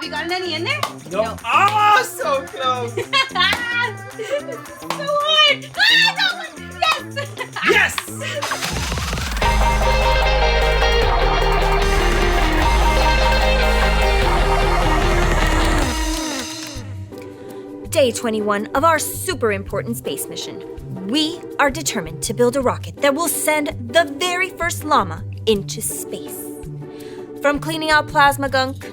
you gotten any in there? No. Oh, so close. So hard. Ah, no. Yes. Yes. Day 21 of our super important space mission. We are determined to build a rocket that will send the very first llama into space. From cleaning out plasma gunk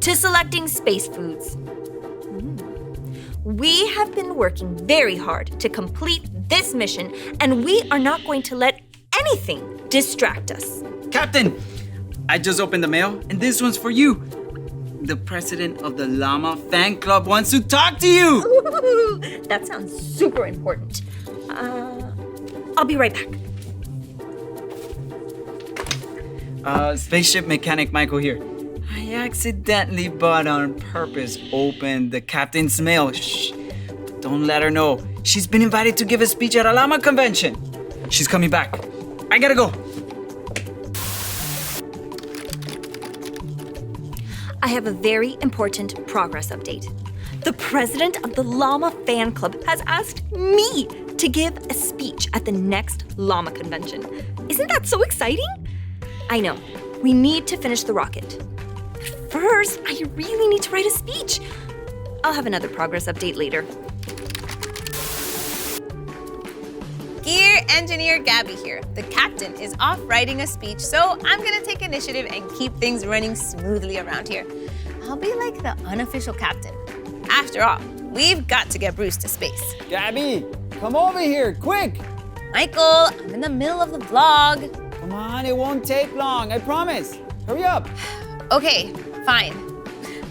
to selecting space foods. We have been working very hard to complete this mission, and we are not going to let anything distract us. Captain, I just opened the mail, and this one's for you. The president of the Llama fan club wants to talk to you. Ooh, that sounds super important. I'll be right back. Spaceship mechanic Michael here. I accidentally, but on purpose, opened the captain's mail. Shh, don't let her know. She's been invited to give a speech at a Llama convention. She's coming back. I gotta go. I have a very important progress update. The president of the Llama fan club has asked me to give a speech at the next Llama convention. Isn't that so exciting? I know. We need to finish the rocket. But first, I really need to write a speech. I'll have another progress update later. Gear Engineer Gabby here. The captain is off writing a speech, so I'm gonna take initiative and keep things running smoothly around here. I'll be like the unofficial captain. After all, we've got to get Bruce to space. Gabby, come over here, quick. Michael, I'm in the middle of the vlog. Come on, it won't take long, I promise. Hurry up. Okay, fine.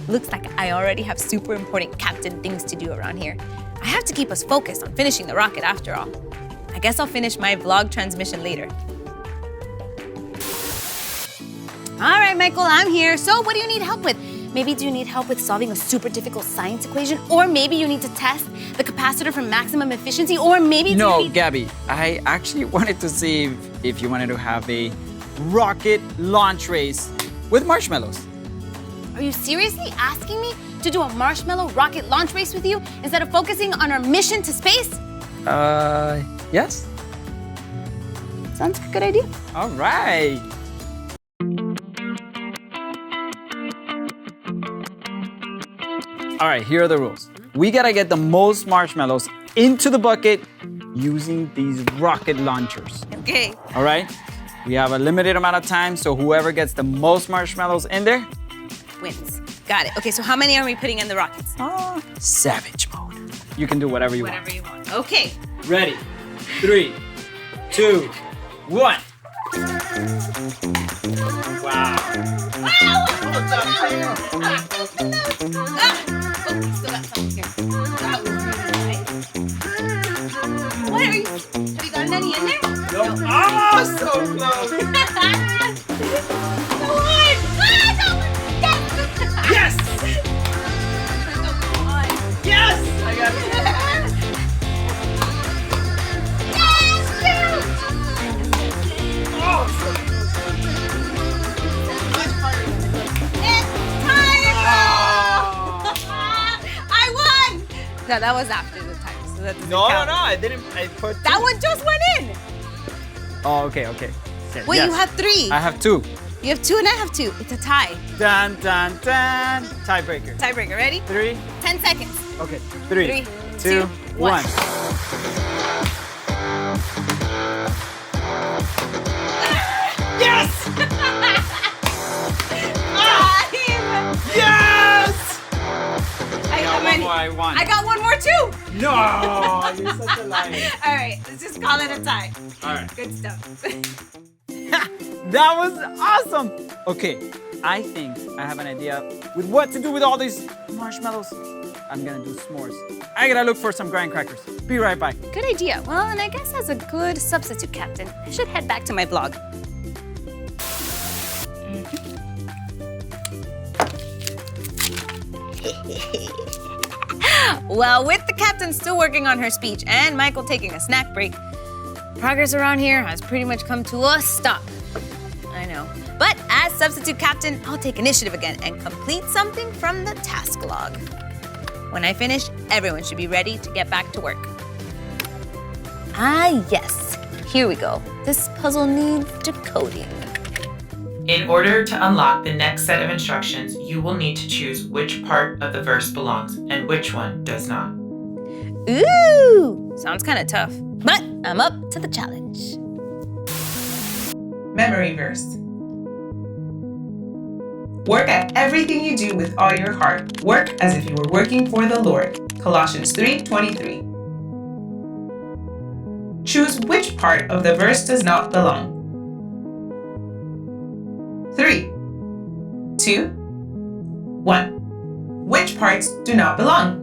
Looks like I already have super important captain things to do around here. I have to keep us focused on finishing the rocket after all. I guess I'll finish my vlog transmission later. All right, Michael, I'm here. So what do you need help with? Maybe do you need help with solving a super difficult science equation? Or maybe you need to test the capacitor for maximum efficiency? Or maybe No, you need... Gabby, I actually wanted to see if you wanted to have a rocket launch race with marshmallows. Are you seriously asking me to do a marshmallow rocket launch race with you instead of focusing on our mission to space? Yes. Sounds like a good idea. All right. All right, here are the rules. We gotta get the most marshmallows into the bucket using these rocket launchers. Okay. All right? We have a limited amount of time, so whoever gets the most marshmallows in there, Wins. Got it. Okay, so how many are we putting in the rockets? savage mode. You can do whatever you Whatever you want. Okay. want. Ready? 3, 2, 1. Wow. Still got some here. That was really nice. What are you? Have you gotten any in there? No. Oh, so close. So hard. Yes! Oh, come on. Yes! I got it. Oh, so No, that was after the time, so that doesn't No, count. I didn't. I put That one just went in. Oh, okay. Wait, Yes. you have 3. I have 2. You have 2 and I have 2. It's a tie. Dun, dun, dun. Tiebreaker. Tiebreaker, ready? 3. 10 seconds. Okay. 3, 3, 2, 1. Yes! Yes! I won. I got one more too. No, you're such a liar. All right, let's just call it a tie. All right. Good stuff. That was awesome. Okay, I think I have an idea with what to do with all these marshmallows. I'm gonna do s'mores. I gotta look for some graham crackers. Be right back. Good idea. Well, and I guess as a good substitute captain, I should head back to my blog. Well, with the captain still working on her speech and Michael taking a snack break, progress around here has pretty much come to a stop. I know. But as As substitute captain, I'll take initiative again and complete something from the task log. When I finish, everyone should be ready to get back to work. Ah, yes. Here we go. This puzzle needs decoding. In order to unlock the next set of instructions, you will need to choose which part of the verse belongs and which one does not. Ooh, sounds kind of tough, but I'm up to the challenge. Memory verse. Work at everything you do with all your heart. Work as if you were working for the Lord. Colossians 3:23. Choose which part of the verse does not belong. 3, 2, 1. Which parts do not belong?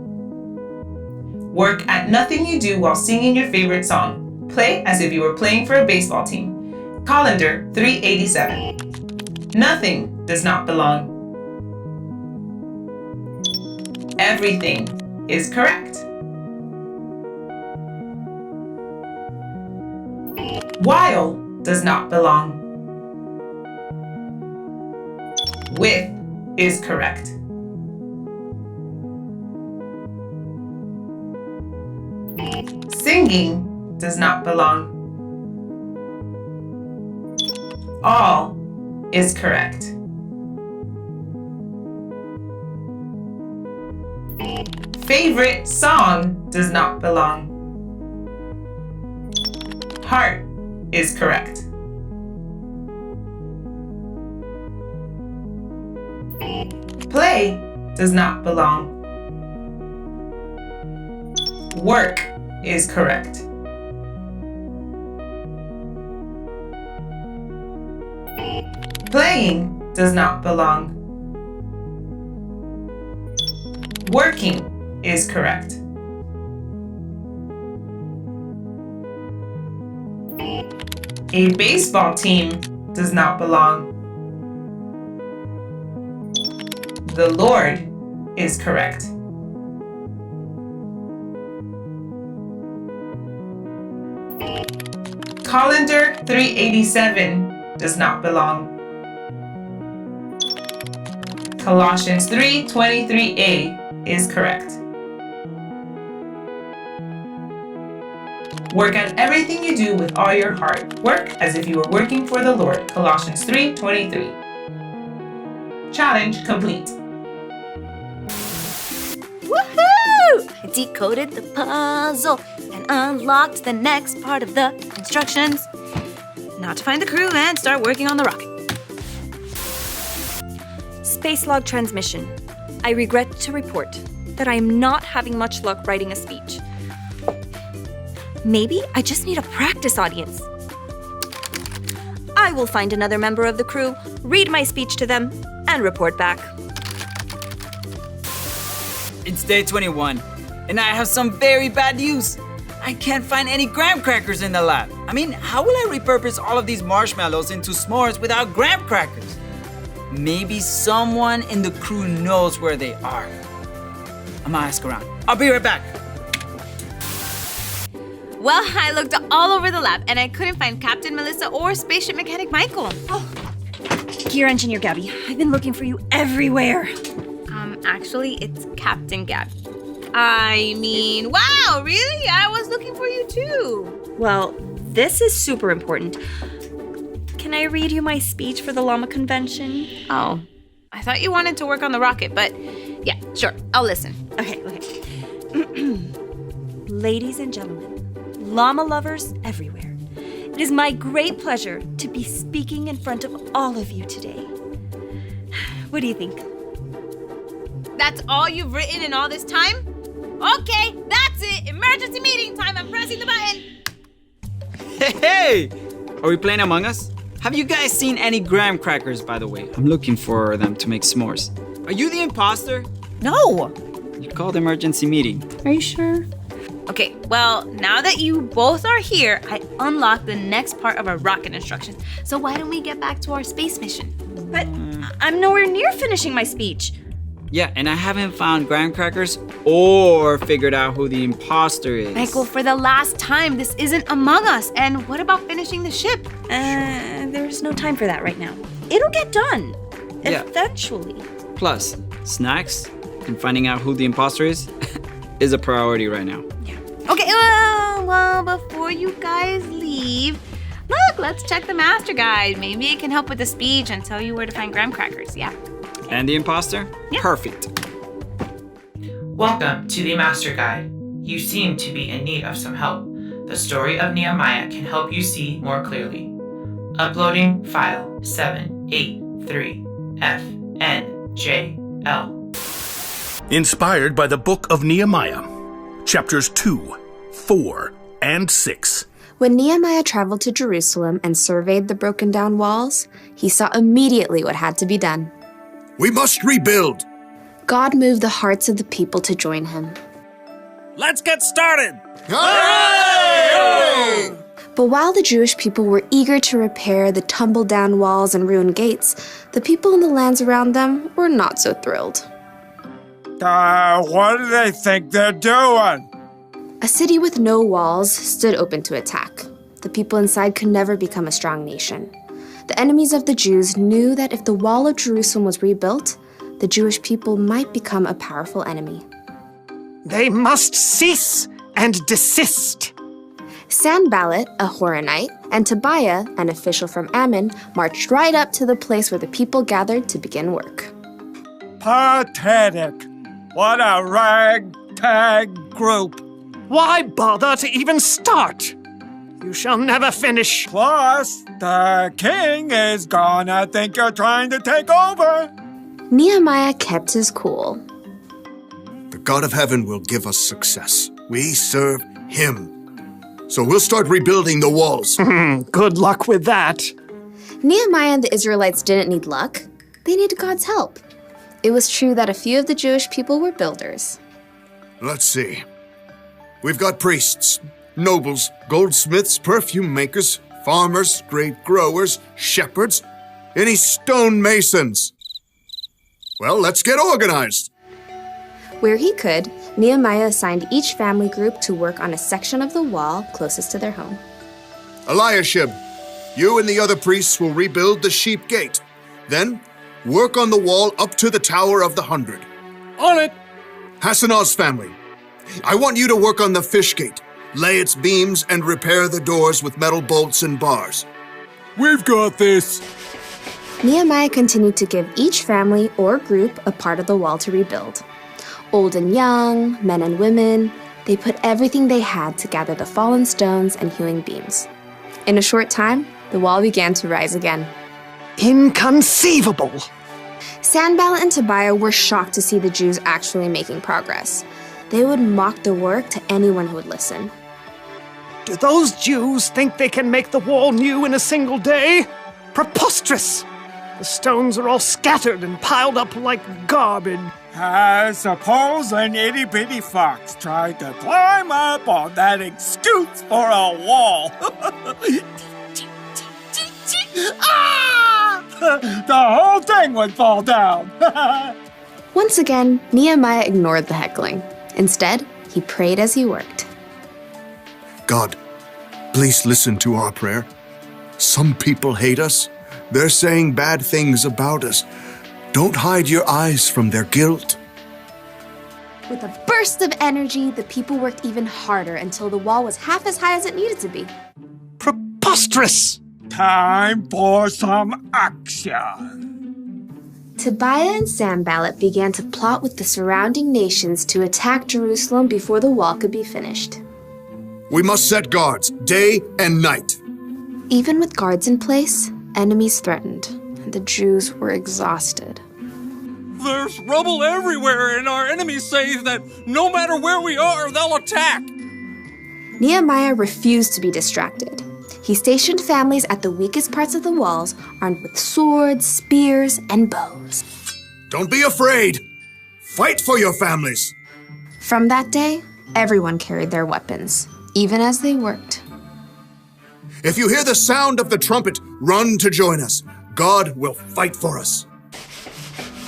Work at nothing you do while singing your favorite song. Play as if you were playing for a baseball team. Colander 387. Nothing does not belong. Everything is correct. While does not belong. With is correct. Singing does not belong. All is correct. Favorite song does not belong. Heart is correct. Play does not belong. Work is correct. Playing does not belong. Working is correct. A baseball team does not belong. The Lord is correct. Colander 387 does not belong. Colossians 3:23a is correct. Work at everything you do with all your heart. Work as if you were working for the Lord. Colossians 3:23. Challenge complete. Woohoo! I decoded the puzzle and unlocked the next part of the instructions. Now to find the crew and start working on the rocket. Space log transmission. I regret to report that I am not having much luck writing a speech. Maybe I just need a practice audience. I will find another member of the crew, read my speech to them, and report back. It's day 21, and I have some very bad news. I can't find any graham crackers in the lab. I mean, how will I repurpose all of these marshmallows into s'mores without graham crackers? Maybe someone in the crew knows where they are. I'm gonna ask around. I'll be right back. Well, I looked all over the lab and I couldn't find Captain Melissa or Spaceship Mechanic Michael. Gear Engineer Gabby, I've been looking for you everywhere. Actually, it's Captain Gabby. I mean, wow, really? I was looking for you too. Well, this is super important. Can I read you my speech for the Llama convention? Oh, I thought you wanted to work on the rocket, but yeah, sure, I'll listen. Okay. Ladies and gentlemen, llama lovers everywhere, it is my great pleasure to be speaking in front of all of you today. What do you think? That's all you've written in all this time? Okay, that's it. Emergency meeting time. I'm pressing the button. Hey! Are we playing Among Us? Have you guys seen any graham crackers, by the way? I'm looking for them to make s'mores. Are you the imposter? No. You called emergency meeting. Are you sure? Okay, well, now that you both are here, I unlocked the next part of our rocket instructions. So why don't we get back to our space mission? But I'm nowhere near finishing my speech. Yeah, and I haven't found graham crackers or figured out who the imposter is. Michael, for the last time, this isn't Among Us. And what about finishing the ship? there's no time for that right now. It'll get done. Yeah. Eventually. Plus, snacks and finding out who the imposter is a priority right now. Okay, well, before you guys leave, look, let's check the master guide. Maybe it can help with the speech and tell you where to find graham crackers, yeah? And the imposter? Yeah. Perfect. Welcome to the Master Guide. You seem to be in need of some help. The story of Nehemiah can help you see more clearly. Uploading file 783FNJL. Inspired by the Book of Nehemiah, chapters 2, 4, and 6. When Nehemiah traveled to Jerusalem and surveyed the broken down walls, he saw immediately what had to be done. We must rebuild. God moved the hearts of the people to join him. Let's get started! Hooray! But while the Jewish people were eager to repair the tumbled down walls and ruined gates, the people in the lands around them were not so thrilled. What do they think they're doing? A city with no walls stood open to attack. The people inside could never become a strong nation. The enemies of the Jews knew that if the wall of Jerusalem was rebuilt, the Jewish people might become a powerful enemy. They must cease and desist. Sanballat, a Horonite, and Tobiah, an official from Ammon, marched right up to the place where the people gathered to begin work. Pathetic. What a ragtag group. Why bother to even start? You shall never finish. Plus, the king is gonna think you're trying to take over. Nehemiah kept his cool. The God of heaven will give us success. We serve him. So we'll start rebuilding the walls. Good luck with that. Nehemiah and the Israelites didn't need luck. They needed God's help. It was true that a few of the Jewish people were builders. Let's see. We've got priests, nobles, goldsmiths, perfume makers, farmers, grape growers, shepherds, any stonemasons. Well, let's get organized. Where he could, Nehemiah assigned each family group to work on a section of the wall closest to their home. Eliashib, you and the other priests will rebuild the sheep gate. Then, work on the wall up to the Tower of the 100. On it. Hassanah's family, I want you to work on the fish gate, lay its beams, and repair the doors with metal bolts and bars. We've got this. Nehemiah continued to give each family or group a part of the wall to rebuild. Old and young, men and women, they put everything they had to gather the fallen stones and hewing beams. In a short time, the wall began to rise again. Inconceivable. Sanballat and Tobiah were shocked to see the Jews actually making progress. They would mock the work to anyone who would listen. Do those Jews think they can make the wall new in a single day? Preposterous! The stones are all scattered and piled up like garbage. I suppose an itty-bitty fox tried to climb up on that excuse for a wall. Ah! The whole thing would fall down. Once again, Nehemiah ignored the heckling. Instead, he prayed as he worked. God, please listen to our prayer. Some people hate us. They're saying bad things about us. Don't hide your eyes from their guilt. With a burst of energy, the people worked even harder until the wall was half as high as it needed to be. Preposterous! Time for some action. Tobiah and Sanballat began to plot with the surrounding nations to attack Jerusalem before the wall could be finished. We must set guards, day and night. Even with guards in place, enemies threatened, and the Jews were exhausted. There's rubble everywhere, and our enemies say that no matter where we are, they'll attack. Nehemiah refused to be distracted. He stationed families at the weakest parts of the walls, armed with swords, spears, and bows. Don't be afraid. Fight for your families. From that day, everyone carried their weapons, even as they worked. If you hear the sound of the trumpet, run to join us. God will fight for us.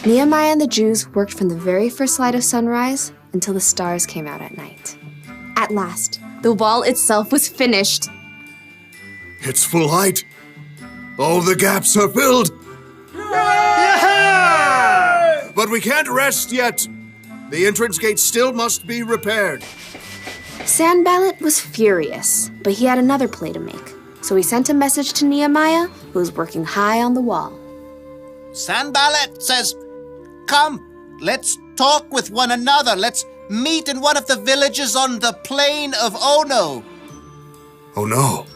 Nehemiah and the Jews worked from the very first light of sunrise until the stars came out at night. At last, the wall itself was finished. It's full height. All the gaps are filled. Yeah! But we can't rest yet. The entrance gate still must be repaired. Sanballat was furious, but he had another play to make. So he sent a message to Nehemiah, who was working high on the wall. Sanballat says, "Come, let's talk with one another. Let's meet in one of the villages on the plain of Ono." Oh no,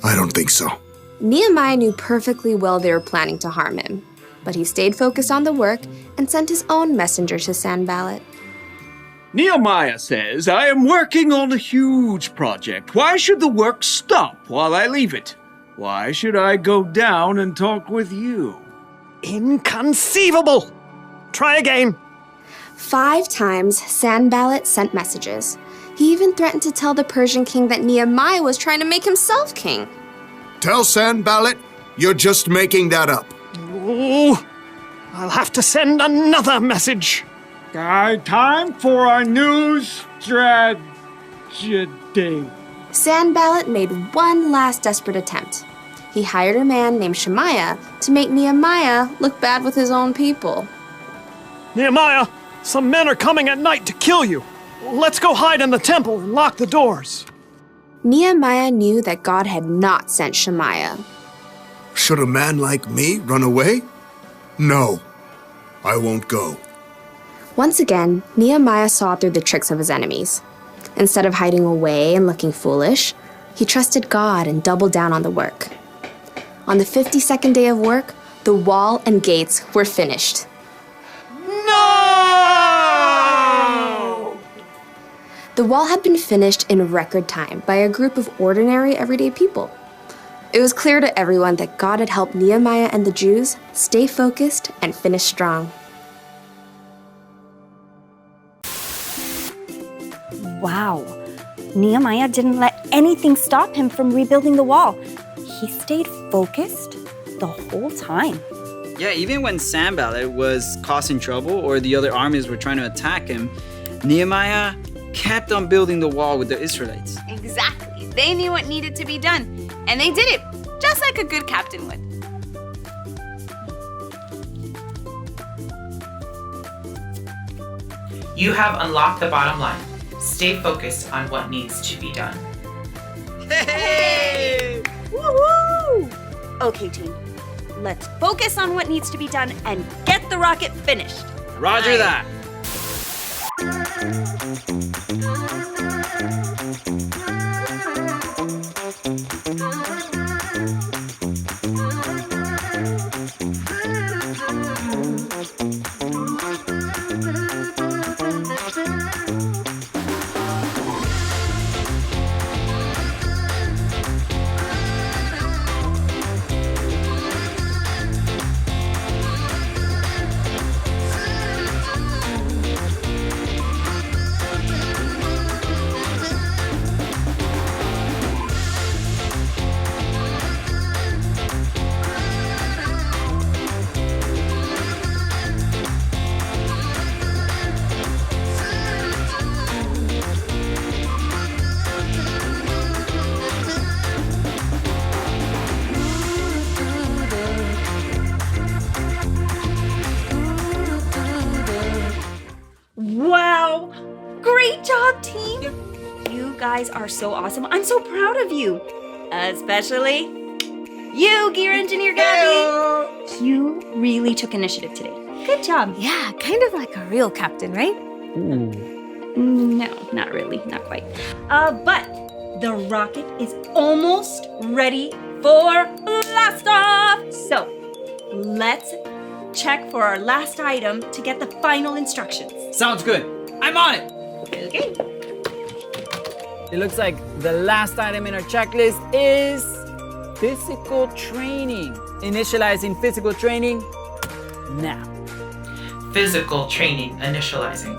I don't think so. Nehemiah knew perfectly well they were planning to harm him, but he stayed focused on the work and sent his own messenger to Sanballat. Nehemiah says, I am working on a huge project. Why should the work stop while I leave it? Why should I go down and talk with you? Inconceivable! Try again. 5 times, Sanballat sent messages. He even threatened to tell the Persian king that Nehemiah was trying to make himself king. Tell Sanballat you're just making that up. Oh, I'll have to send another message. Time for a new strategy. Sanballat made one last desperate attempt. He hired a man named Shemaiah to make Nehemiah look bad with his own people. Nehemiah, some men are coming at night to kill you. Let's go hide in the temple and lock the doors. Nehemiah knew that God had not sent Shemaiah. Should a man like me run away? No, I won't go. Once again, Nehemiah saw through the tricks of his enemies. Instead of hiding away and looking foolish, he trusted God and doubled down on the work. On the 52nd day of work, the wall and gates were finished. No! The wall had been finished in record time by a group of ordinary, everyday people. It was clear to everyone that God had helped Nehemiah and the Jews stay focused and finish strong. Wow. Nehemiah didn't let anything stop him from rebuilding the wall. He stayed focused the whole time. Yeah, even when Sanballat was causing trouble or the other armies were trying to attack him, Nehemiah kept on building the wall with the Israelites. Exactly. They knew what needed to be done, and they did it, just like a good captain would. You have unlocked the bottom line. Stay focused on what needs to be done. Hey! Woo-hoo! Okay, team. Let's focus on what needs to be done and get the rocket finished. Roger that. Wow! Great job, team! You guys are so awesome. I'm so proud of you. Especially you, Gear Engineer Gabby. You really took initiative today. Good job. Yeah, kind of like a real captain, right? No, not really. Not quite. But the rocket is almost ready for blast off. So let's check for our last item to get the final instructions. Sounds good. I'm on it. Okay. It looks like the last item in our checklist is physical training. Initializing physical training now. Physical training initializing.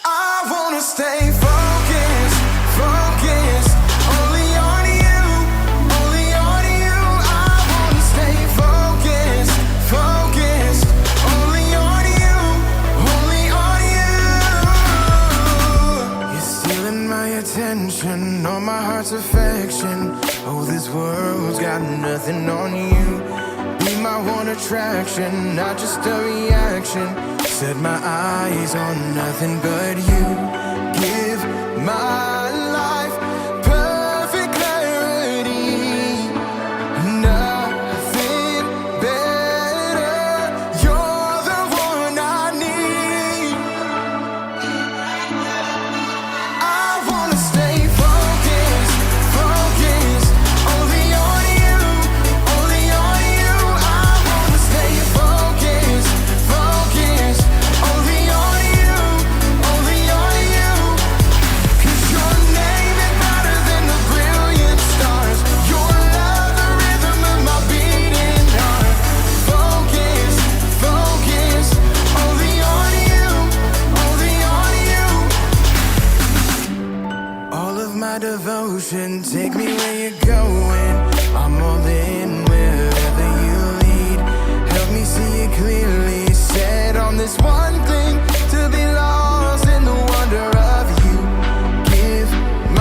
I wanna stay focused, focused, only on you, only on you. I wanna stay focused, focused, only on you, only on you. Yes, got nothing on you. Be my one attraction, not just a reaction. Set my eyes on nothing but you. Give my life perfect clarity. Nothing better. You're the one I need. I wanna stay focused, focused. Only on you, only on you. I wanna stay focused, focused. Only on you, only on you. 'Cause your name is brighter than the brilliant stars. Your love, the rhythm of my beating heart. Focus, focus. Only on you, only on you. All of my devotion, take me where you're going. I'm all in wherever you lead. Help me see it clearly. Set on this one thing, to be lost in the wonder of you. Give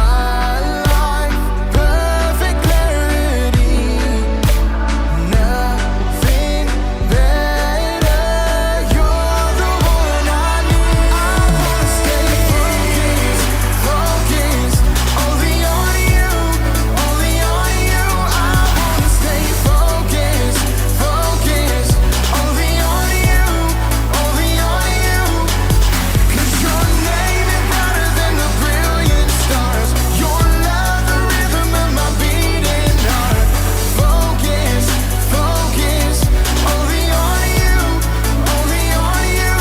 my life perfect clarity. Nothing better. You're the one I need. I wanna stay focused, focused. Only on you, only on you. I wanna stay focused, focused. Only on you, only on you. 'Cause your name is brighter than the brilliant stars. Your love, the rhythm of my beating heart. Focus, focus. Only on you, only on you.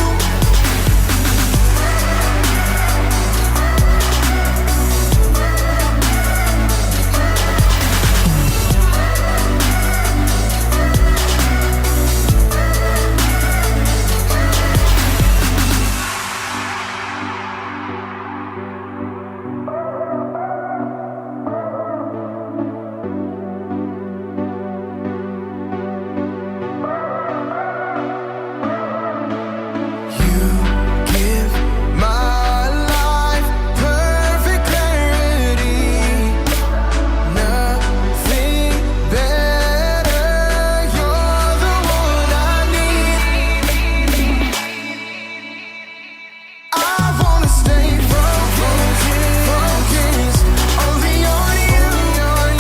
Give my life perfect clarity. Nothing better. You're the one I need. I wanna stay focused, focused. Only on you,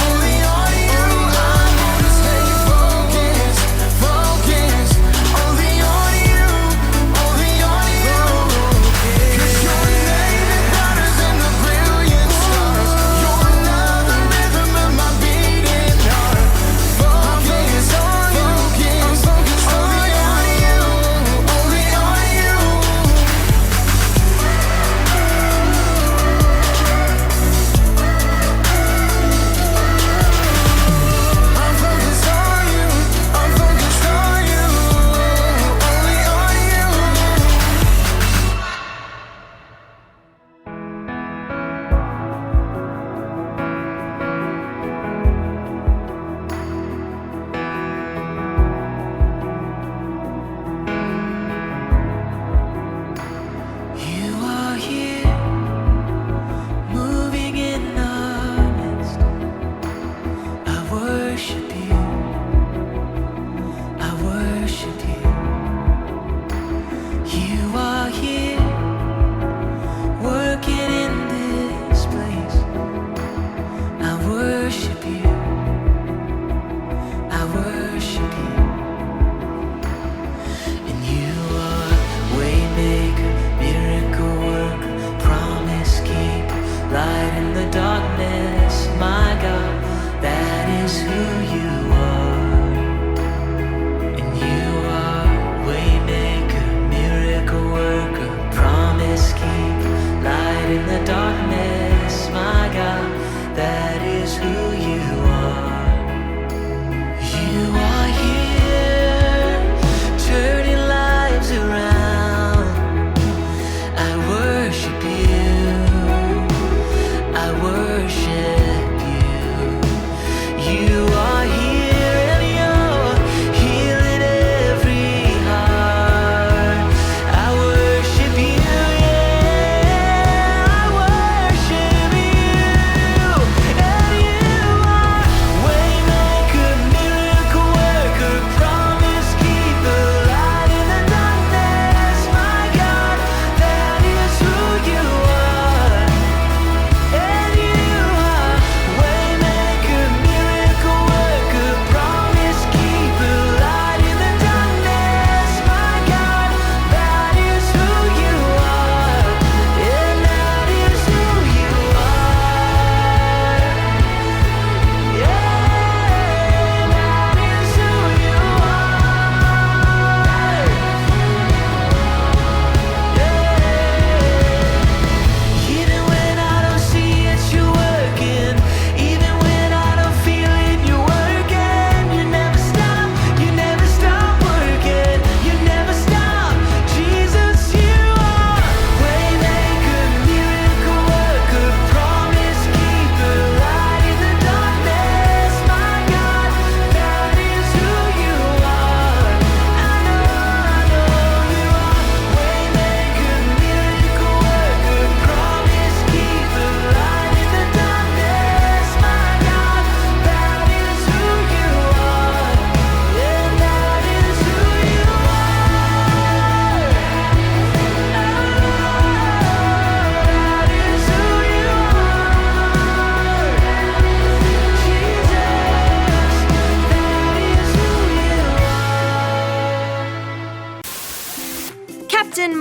only on you. I wanna stay focused, focused. Only on you, only on you. 'Cause your name is brighter than the brilliant stars. Your love, the rhythm of my beating heart. Focus, focus, only on you, only on you. I'm focused on you, I'm focused on you, only on you. You are here, moving in our midst. I worship you, I worship you. You are here, working in this place. I worship you, I worship you. And you are waymaker, miracle worker, promise keeper, light in the darkness. My God, that is who you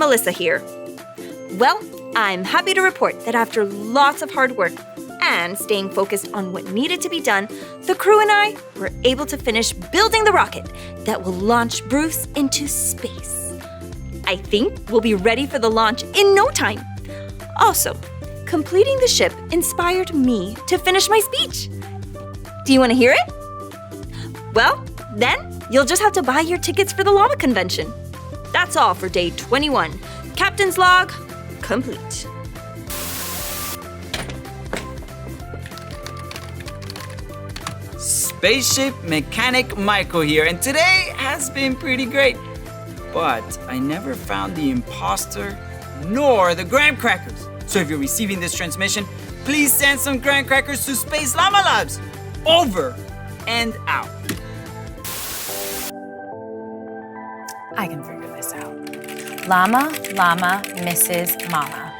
Melissa here. Well, I'm happy to report that after lots of hard work and staying focused on what needed to be done, the crew and I were able to finish building the rocket that will launch Bruce into space. I think we'll be ready for the launch in no time. Also, completing the ship inspired me to finish my speech. Do you want to hear it? Well, then you'll just have to buy your tickets for the Llama Convention. That's all for day 21. Captain's log complete. Spaceship Mechanic Michael here, and today has been pretty great. But I never found the imposter nor the graham crackers. So if you're receiving this transmission, please send some graham crackers to Space Llama Labs. Over and out. I can figure this out. Llama, llama, Mrs. Mama.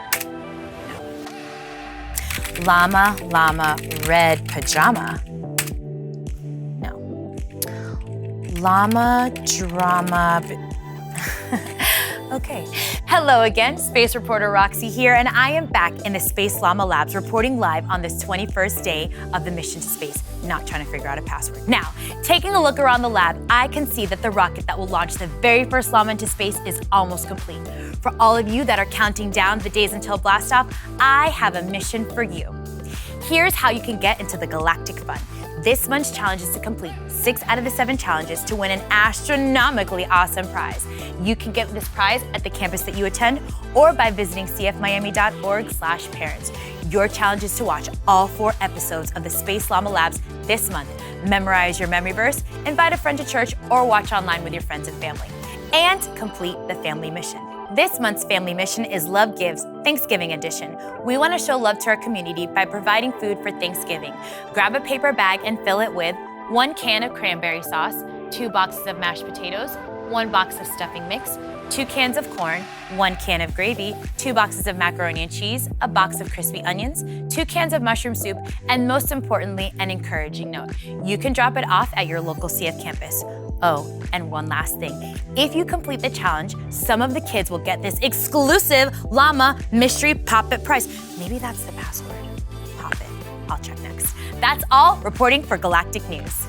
Llama, llama, red pajama. No. Llama, drama. Okay. Hello again, Space Reporter Roxy here, and I am back in the Space Llama Labs reporting live on this 21st day of the mission to space, not trying to figure out a password. Now, taking a look around the lab, I can see that the rocket that will launch the very first llama into space is almost complete. For all of you that are counting down the days until blastoff, I have a mission for you. Here's how you can get into the galactic fun. This month's challenge is to complete 6 out of the 7 challenges to win an astronomically awesome prize. You can get this prize at the campus that you attend or by visiting cfmiami.org/parents. Your challenge is to watch all 4 episodes of the Space Llama Labs this month, memorize your memory verse, invite a friend to church, or watch online with your friends and family, and complete the family mission. This month's family mission is Love Gives Thanksgiving Edition. We want to show love to our community by providing food for Thanksgiving. Grab a paper bag and fill it with 1 can of cranberry sauce, 2 boxes of mashed potatoes, 1 box of stuffing mix, 2 cans of corn, 1 can of gravy, 2 boxes of macaroni and cheese, a box of crispy onions, 2 cans of mushroom soup, and most importantly, an encouraging note. You can drop it off at your local CF campus. Oh, and one last thing. If you complete the challenge, some of the kids will get this exclusive Llama Mystery Pop-It prize. Maybe that's the password. Pop-It. I'll check next. That's all reporting for Galactic News.